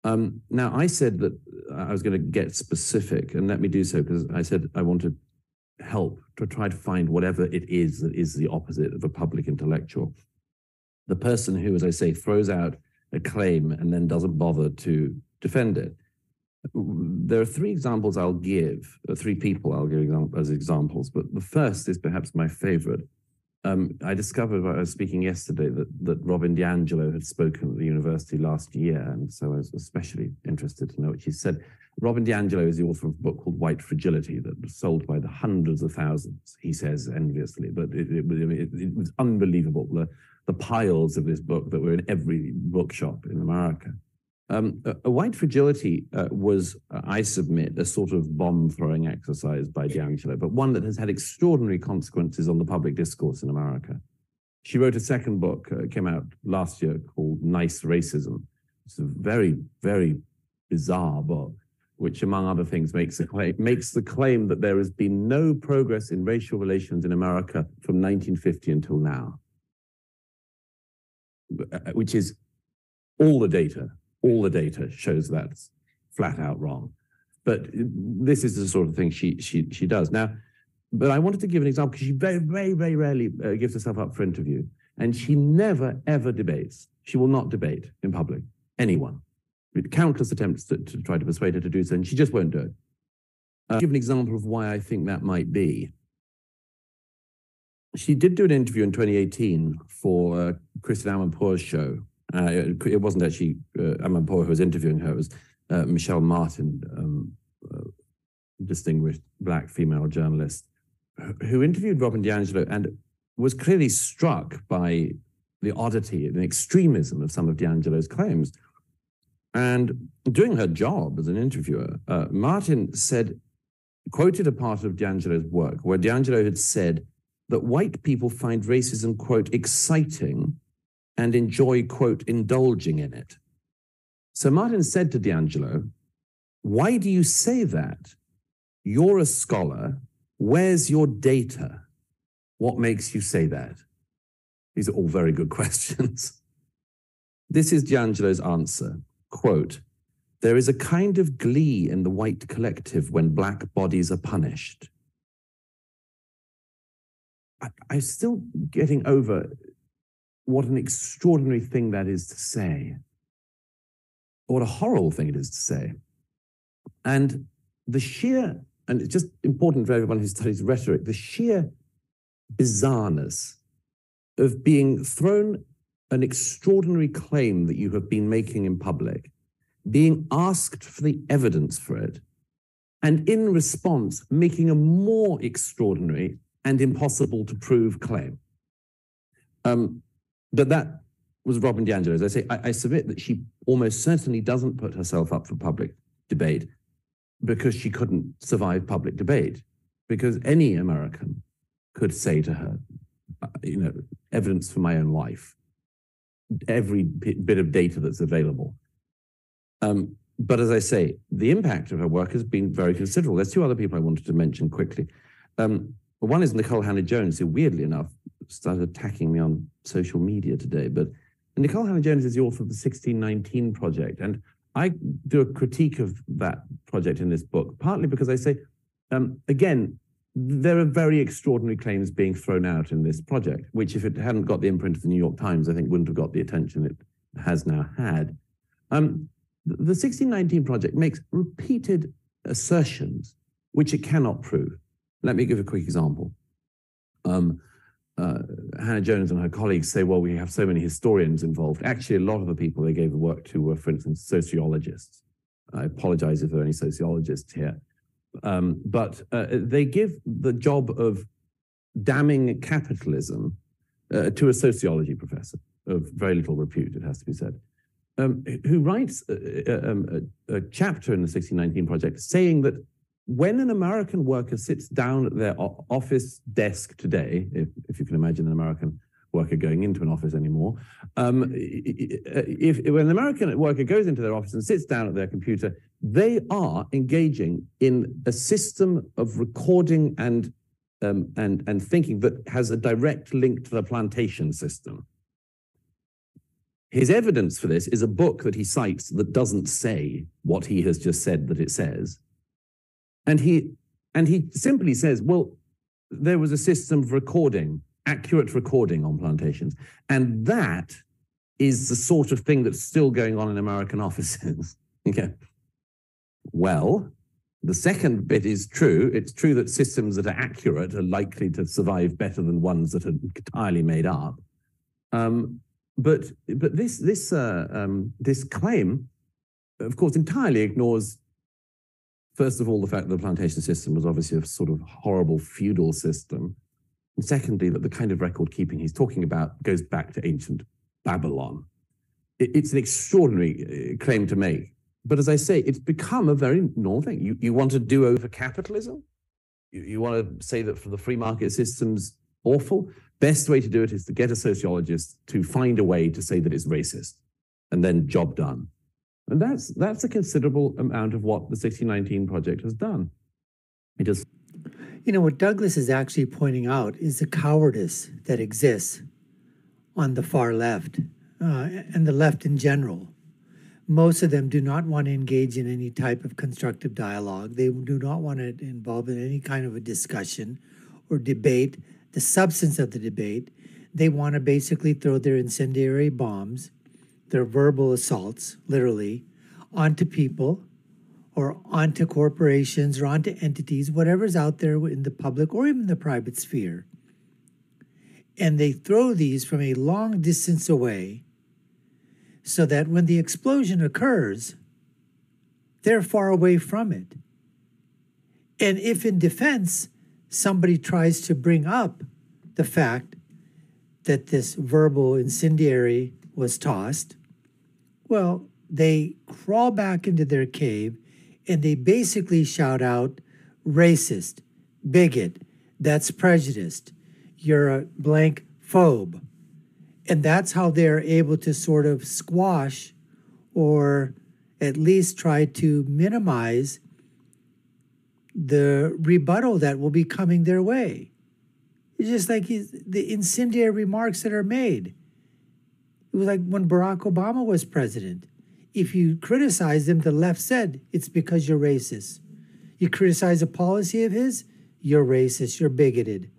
Now, I said that I was going to get specific, and let me do so, because I said I want to help to try to find whatever it is that is the opposite of a public intellectual. The person who, as I say, throws out a claim and then doesn't bother to defend it. There are three examples I'll give, three people I'll give as examples, but the first is perhaps my favorite. I discovered while I was speaking yesterday that Robin DiAngelo had spoken at the university last year, and so I was especially interested to know what she said. Robin DiAngelo is the author of a book called White Fragility that was sold by the hundreds of thousands, he says enviously, but it was unbelievable, the piles of this book that were in every bookshop in America. A White Fragility was, I submit, a sort of bomb-throwing exercise by DiAngelo, but one that has had extraordinary consequences on the public discourse in America. She wrote a second book, came out last year, called Nice Racism. It's a very, very bizarre book, which, among other things, makes the claim that there has been no progress in racial relations in America from 1950 until now, which is all the data shows that's flat out wrong. But this is the sort of thing she does. Now, but I wanted to give an example because she very, very, very rarely gives herself up for interview. And she never, ever debates. She will not debate in public, anyone. Countless attempts to try to persuade her to do so, and she just won't do it. I'll give an example of why I think that might be. She did do an interview in 2018 for Christian Amanpour's show. It wasn't actually Amanpour who was interviewing her. It was Michelle Martin, distinguished black female journalist, who interviewed Robin DiAngelo and was clearly struck by the oddity and extremism of some of DiAngelo's claims. And doing her job as an interviewer, Martin quoted a part of DiAngelo's work where DiAngelo had said that white people find racism, quote, exciting and enjoy, quote, indulging in it. So Martin said to DiAngelo, why do you say that? You're a scholar. Where's your data? What makes you say that? These are all very good questions. This is DiAngelo's answer, quote, there is a kind of glee in the white collective when black bodies are punished. I'm still getting over what an extraordinary thing that is to say. What a horrible thing it is to say. And and it's just important for everyone who studies rhetoric, the sheer bizarreness of being thrown an extraordinary claim that you have been making in public, being asked for the evidence for it, and in response, making a more extraordinary and impossible to prove claim. But that was Robin DiAngelo. As I say, I submit that she almost certainly doesn't put herself up for public debate because she couldn't survive public debate, because any American could say to her, evidence for my own life, every bit of data that's available. But as I say, the impact of her work has been very considerable. There's two other people I wanted to mention quickly. One is Nicole Hannah-Jones, who weirdly enough started attacking me on social media today. But Nicole Hannah-Jones is the author of the 1619 Project. And I do a critique of that project in this book, partly because I say, again, there are very extraordinary claims being thrown out in this project, which if it hadn't got the imprint of the New York Times, I think wouldn't have got the attention it has now had. The 1619 Project makes repeated assertions which it cannot prove. Let me give a quick example. Hannah-Jones and her colleagues say, well, we have so many historians involved. Actually, a lot of the people they gave the work to were, for instance, sociologists. I apologize if there are any sociologists here. But they give the job of damning capitalism to a sociology professor of very little repute, it has to be said, who writes a chapter in the 1619 Project saying that when an American worker sits down at their office desk today, if you can imagine an American worker going into an office anymore, when an American worker goes into their office and sits down at their computer, they are engaging in a system of recording and thinking that has a direct link to the plantation system. His evidence for this is a book that he cites that doesn't say what he has just said that it says. And he simply says, well, there was a system of recording, accurate recording on plantations. And that is the sort of thing that's still going on in American offices. Okay. Well, the second bit is true. It's true that systems that are accurate are likely to survive better than ones that are entirely made up. But this claim, of course, entirely ignores, first of all, the fact that the plantation system was obviously a sort of horrible feudal system. And secondly, that the kind of record keeping he's talking about goes back to ancient Babylon. It's an extraordinary claim to make. But as I say, it's become a very normal thing. You want to do over capitalism? You want to say that for the free market system's awful? Best way to do it is to get a sociologist to find a way to say that it's racist, and then job done. And that's a considerable amount of what the 1619 Project has done. It just, what Douglas is actually pointing out is the cowardice that exists on the far left and the left in general. Most of them do not want to engage in any type of constructive dialogue. They do not want to involve in any kind of a discussion or debate the substance of the debate. They want to basically throw their incendiary bombs, their verbal assaults, literally, onto people or onto corporations or onto entities, whatever's out there in the public or even the private sphere. And they throw these from a long distance away so that when the explosion occurs, they're far away from it. And if in defense, somebody tries to bring up the fact that this verbal incendiary was tossed, well, they crawl back into their cave and they basically shout out, racist, bigot, that's prejudiced, you're a blank phobe. And that's how they're able to sort of squash or at least try to minimize the rebuttal that will be coming their way. It's just like the incendiary remarks that are made. It was like when Barack Obama was president. If you criticize him, the left said, it's because you're racist. You criticize a policy of his, you're racist, you're bigoted.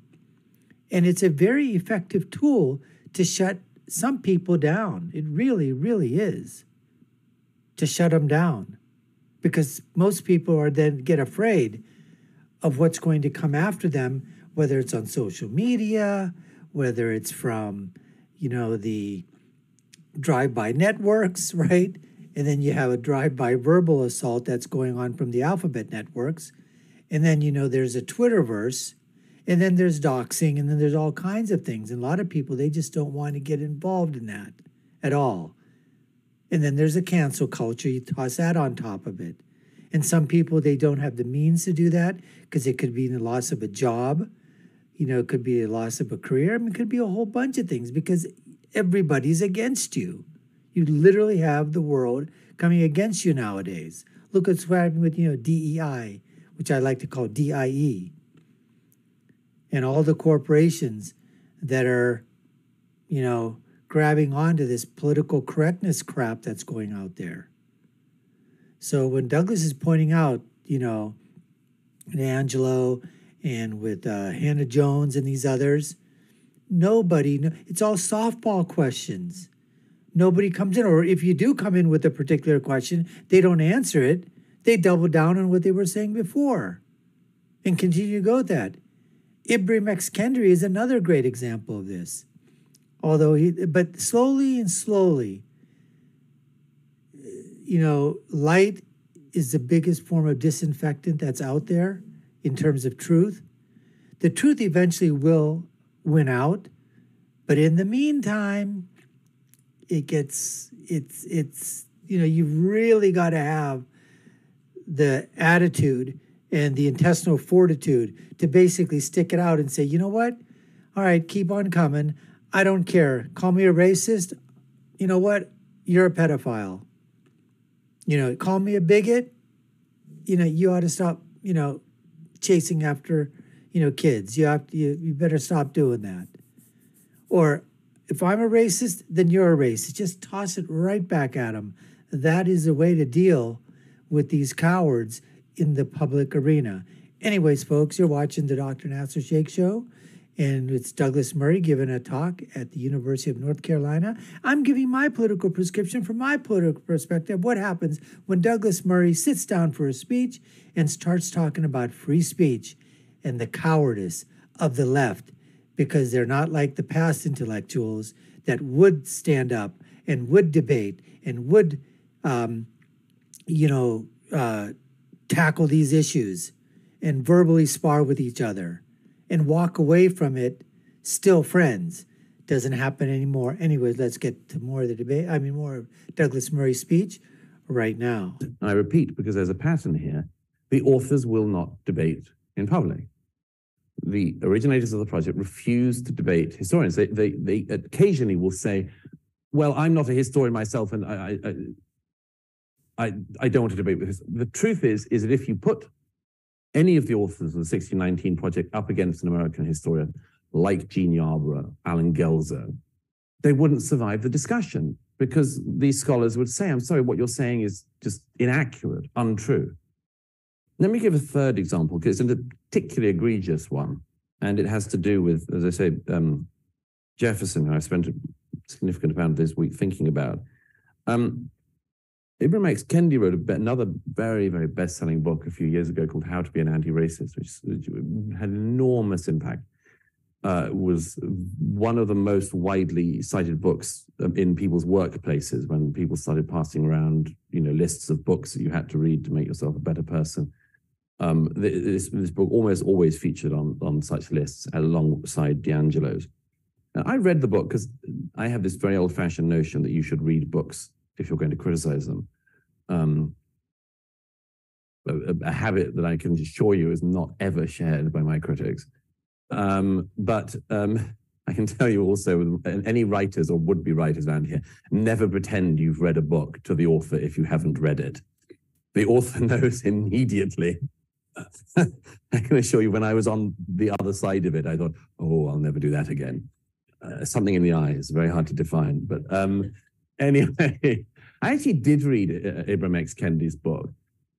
And it's a very effective tool to shut some people down. It really, really is. To shut them down. Because most people are then get afraid of what's going to come after them, whether it's on social media, whether it's from, the drive-by networks, right? And then you have a drive-by verbal assault that's going on from the alphabet networks. And then, there's a Twitterverse. And then there's doxing. And then there's all kinds of things. And a lot of people, they just don't want to get involved in that at all. And then there's a cancel culture. You toss that on top of it. And some people, they don't have the means to do that because it could be the loss of a job. It could be a loss of a career. It could be a whole bunch of things because everybody's against you. You literally have the world coming against you nowadays. Look what's happening with, DEI, which I like to call DIE. And all the corporations that are, grabbing onto this political correctness crap that's going out there. So when Douglas is pointing out, in Angelo and with Hannah Jones and these others, it's all softball questions. Nobody comes in, or if you do come in with a particular question, they don't answer it. They double down on what they were saying before and continue to go with that. Ibrahim X. Kendi is another great example of this. But slowly and slowly, light is the biggest form of disinfectant that's out there in terms of truth. The truth eventually will win out, but in the meantime, you've really got to have the attitude and the intestinal fortitude to basically stick it out and say, you know what? All right, keep on coming. I don't care. Call me a racist. You know what? You're a pedophile. Call me a bigot. You ought to stop, chasing after, kids. You better stop doing that. Or if I'm a racist, then you're a racist. Just toss it right back at them. That is the way to deal with these cowards in the public arena. Anyways, folks, you're watching the Dr. Nasir Shaikh Show, and it's Douglas Murray giving a talk at the University of North Carolina. I'm giving my political prescription from my political perspective. What happens when Douglas Murray sits down for a speech and starts talking about free speech and the cowardice of the left, because they're not like the past intellectuals that would stand up and would debate and would, tackle these issues and verbally spar with each other and walk away from it still friends. Doesn't happen anymore. Anyways, let's get to more of the debate. More of Douglas Murray's speech right now. I repeat, because there's a pattern here, the authors will not debate in public. The originators of the project refuse to debate historians. They occasionally will say, well, I'm not a historian myself, and I don't want to debate with this. The truth is that if you put any of the authors of the 1619 project up against an American historian like Gene Yarborough, Alan Gelzer, they wouldn't survive the discussion, because these scholars would say, I'm sorry, what you're saying is just inaccurate, untrue. Let me give a third example, because it's a particularly egregious one, and it has to do with, as I say, Jefferson, who I spent a significant amount of this week thinking about. Ibram X. Kendi wrote another very, very best-selling book a few years ago called How to Be an Anti-Racist, which had enormous impact. Was one of the most widely cited books in people's workplaces when people started passing around, lists of books that you had to read to make yourself a better person. This book almost always featured on such lists alongside D'Angelo's. Now, I read the book because I have this very old-fashioned notion that you should read books if you're going to criticize them. A habit that I can assure you is not ever shared by my critics. But I can tell you also, any writers or would-be writers around here, never pretend you've read a book to the author if you haven't read it. The author knows immediately. I can assure you, when I was on the other side of it, I thought, oh, I'll never do that again. Something in the eye is very hard to define. But anyway, I actually did read Ibram X. Kendi's book,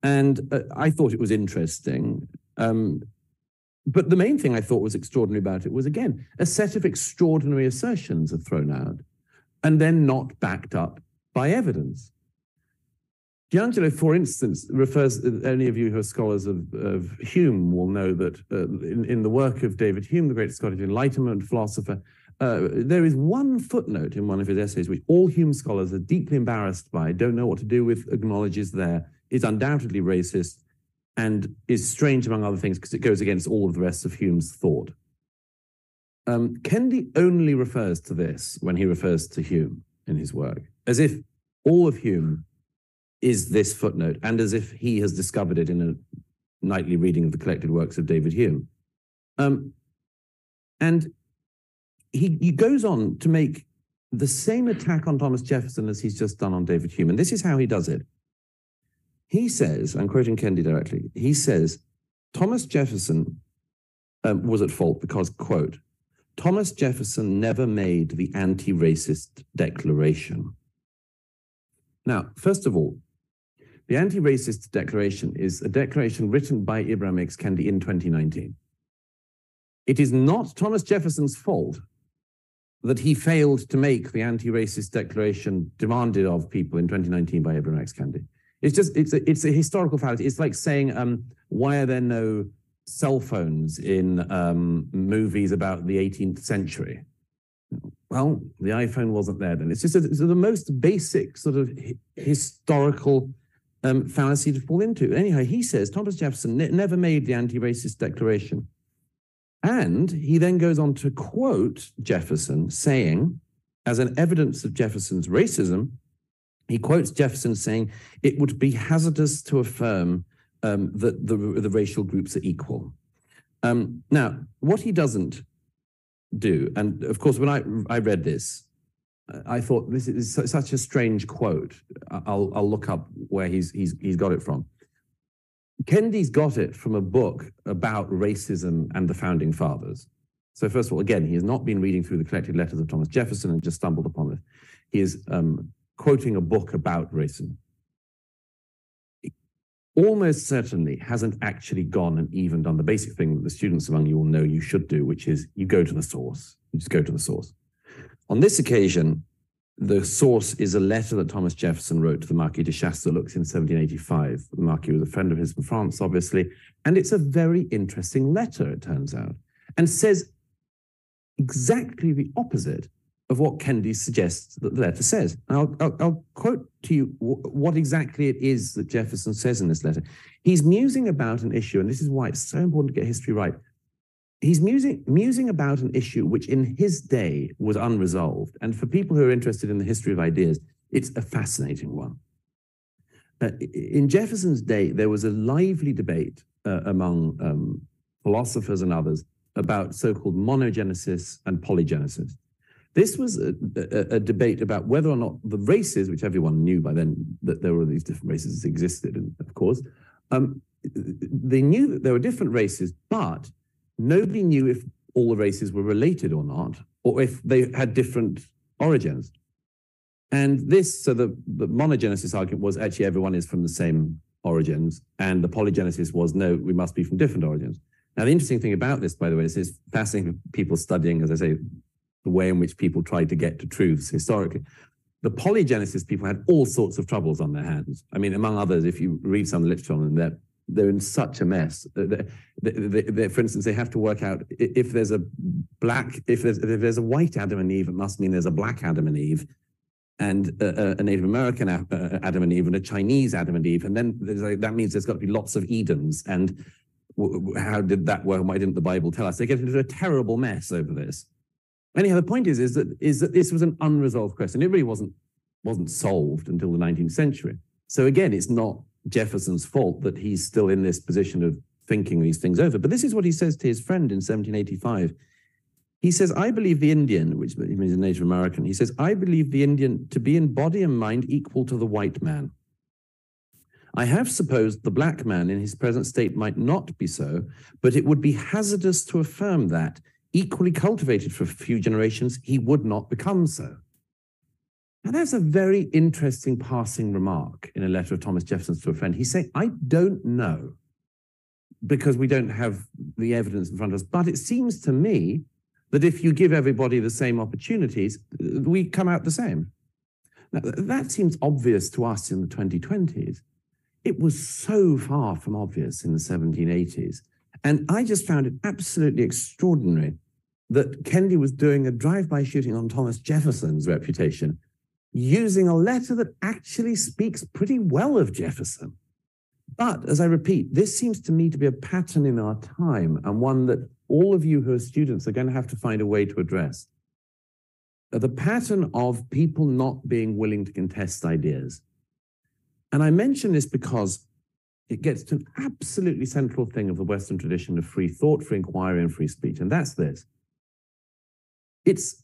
and I thought it was interesting. But the main thing I thought was extraordinary about it was, again, a set of extraordinary assertions are thrown out and then not backed up by evidence. D'Angelo, for instance, refers, any of you who are scholars of Hume will know that in the work of David Hume, the great Scottish Enlightenment philosopher, there is one footnote in one of his essays which all Hume scholars are deeply embarrassed by, don't know what to do with, acknowledges there, is undoubtedly racist, and is strange, among other things, because it goes against all of the rest of Hume's thought. Kendi only refers to this when he refers to Hume in his work, as if all of Hume is this footnote, and as if he has discovered it in a nightly reading of the collected works of David Hume. And he goes on to make the same attack on Thomas Jefferson as he's just done on David Hume, and this is how he does it. He says, I'm quoting Kendi directly, he says, Thomas Jefferson was at fault because, quote, Thomas Jefferson never made the anti-racist declaration. Now, first of all, the anti-racist declaration is a declaration written by Ibram X. Kendi in 2019. It is not Thomas Jefferson's fault that he failed to make the anti-racist declaration demanded of people in 2019 by Ibram X. Kendi. It's a historical fallacy. It's like saying, why are there no cell phones in movies about the 18th century? Well, the iPhone wasn't there then. It's the most basic sort of historical fallacy to fall into. Anyhow, he says Thomas Jefferson never made the anti-racist declaration. And he then goes on to quote Jefferson saying, as an evidence of Jefferson's racism, he quotes Jefferson saying, it would be hazardous to affirm that the racial groups are equal. Now, what he doesn't do, and of course, when I read this, I thought this is such a strange quote. I'll look up where he's got it from. Kendi's got it from a book about racism and the founding fathers. So first of all, again, he has not been reading through the collected letters of Thomas Jefferson and just stumbled upon it. He is quoting a book about racism. He almost certainly hasn't actually gone and even done the basic thing that the students among you will know you should do, which is you go to the source. You just go to the source. On this occasion, the source is a letter that Thomas Jefferson wrote to the Marquis de Chastellux in 1785. The Marquis was a friend of his from France, obviously, and it's a very interesting letter, it turns out, and says exactly the opposite of what Kennedy suggests that the letter says. And I'll quote to you what exactly it is that Jefferson says in this letter. He's musing about an issue, and this is why it's so important to get history right. He's musing about an issue which in his day was unresolved. And for people who are interested in the history of ideas, it's a fascinating one. In Jefferson's day, there was a lively debate among philosophers and others about so-called monogenesis and polygenesis. This was a debate about whether or not the races, which everyone knew by then that there were these different races that existed, of course, they knew that there were different races, but nobody knew if all the races were related or not, or if they had different origins. And this, so the monogenesis argument was actually everyone is from the same origins, and the polygenesis was no, we must be from different origins. Now, the interesting thing about this, by the way, is it's fascinating for people studying, as I say, the way in which people tried to get to truths historically. The polygenesis people had all sorts of troubles on their hands. I mean, among others, if you read some literature on them, they're in such a mess. For instance, they have to work out if there's a white Adam and Eve, it must mean there's a black Adam and Eve, and a Native American Adam and Eve, and a Chinese Adam and Eve, and then that means there's got to be lots of Edens. And how did that work? Why didn't the Bible tell us? They get into a terrible mess over this. Anyhow, the point is that this was an unresolved question. It really wasn't solved until the 19th century. So again, it's not Jefferson's fault that he's still in this position of thinking these things over. But this is what he says to his friend in 1785. He says, I believe the Indian, which means a Native American, he says, I believe the Indian to be in body and mind equal to the white man. I have supposed the black man in his present state might not be so, but it would be hazardous to affirm that, equally cultivated for a few generations, he would not become so. Now, that's a very interesting passing remark in a letter of Thomas Jefferson's to a friend. He's saying, I don't know, because we don't have the evidence in front of us, but it seems to me that if you give everybody the same opportunities, we come out the same. Now, that seems obvious to us in the 2020s. It was so far from obvious in the 1780s. And I just found it absolutely extraordinary that Kennedy was doing a drive-by shooting on Thomas Jefferson's reputation, using a letter that actually speaks pretty well of Jefferson. But, as I repeat, this seems to me to be a pattern in our time, and one that all of you who are students are going to have to find a way to address. The pattern of people not being willing to contest ideas. And I mention this because it gets to an absolutely central thing of the Western tradition of free thought, free inquiry, and free speech, and that's this. It's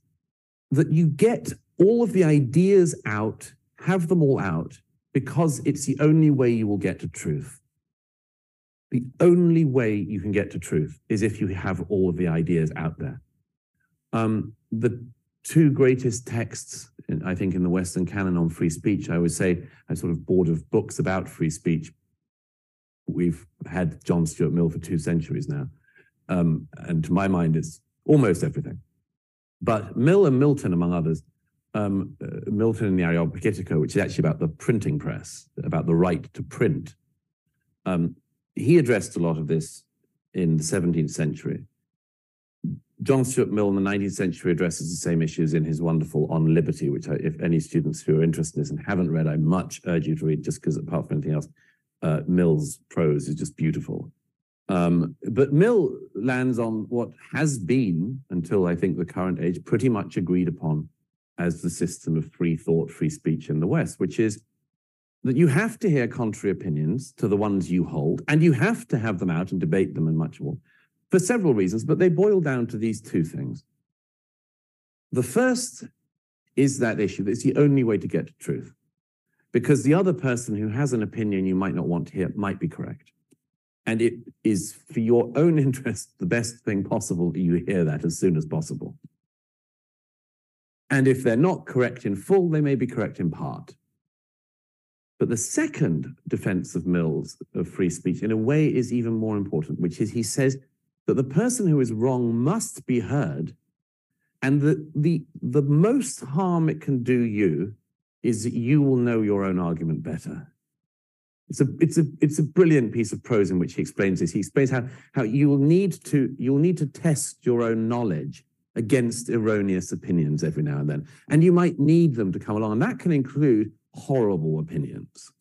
that you get all of the ideas out, have them all out, because it's the only way you will get to truth. The only way you can get to truth is if you have all of the ideas out there. The two greatest texts, I think, in the Western canon on free speech, I would say, I'm sort of bored of books about free speech. We've had John Stuart Mill for 2 centuries now. And to my mind, it's almost everything. But Mill and Milton, among others, Milton in the Areopagitica, which is actually about the printing press, about the right to print. He addressed a lot of this in the 17th century. John Stuart Mill in the 19th century addresses the same issues in his wonderful On Liberty, which if any students who are interested in this and haven't read, I much urge you to read, just because apart from anything else, Mill's prose is just beautiful. But Mill lands on what has been, until I think the current age, pretty much agreed upon as the system of free thought, free speech in the West, which is that you have to hear contrary opinions to the ones you hold, and you have to have them out and debate them and much more, for several reasons, but they boil down to these two things. The first is that issue that it's the only way to get to truth, because the other person who has an opinion you might not want to hear might be correct. And it is for your own interest the best thing possible that you hear that as soon as possible. And if they're not correct in full, they may be correct in part. But the second defense of Mill's of free speech, in a way, is even more important, which is he says that the person who is wrong must be heard, and the most harm it can do you is that you will know your own argument better. It's a brilliant piece of prose in which he explains this. He explains how you'll need to test your own knowledge against erroneous opinions every now and then. And you might need them to come along. And that can include horrible opinions.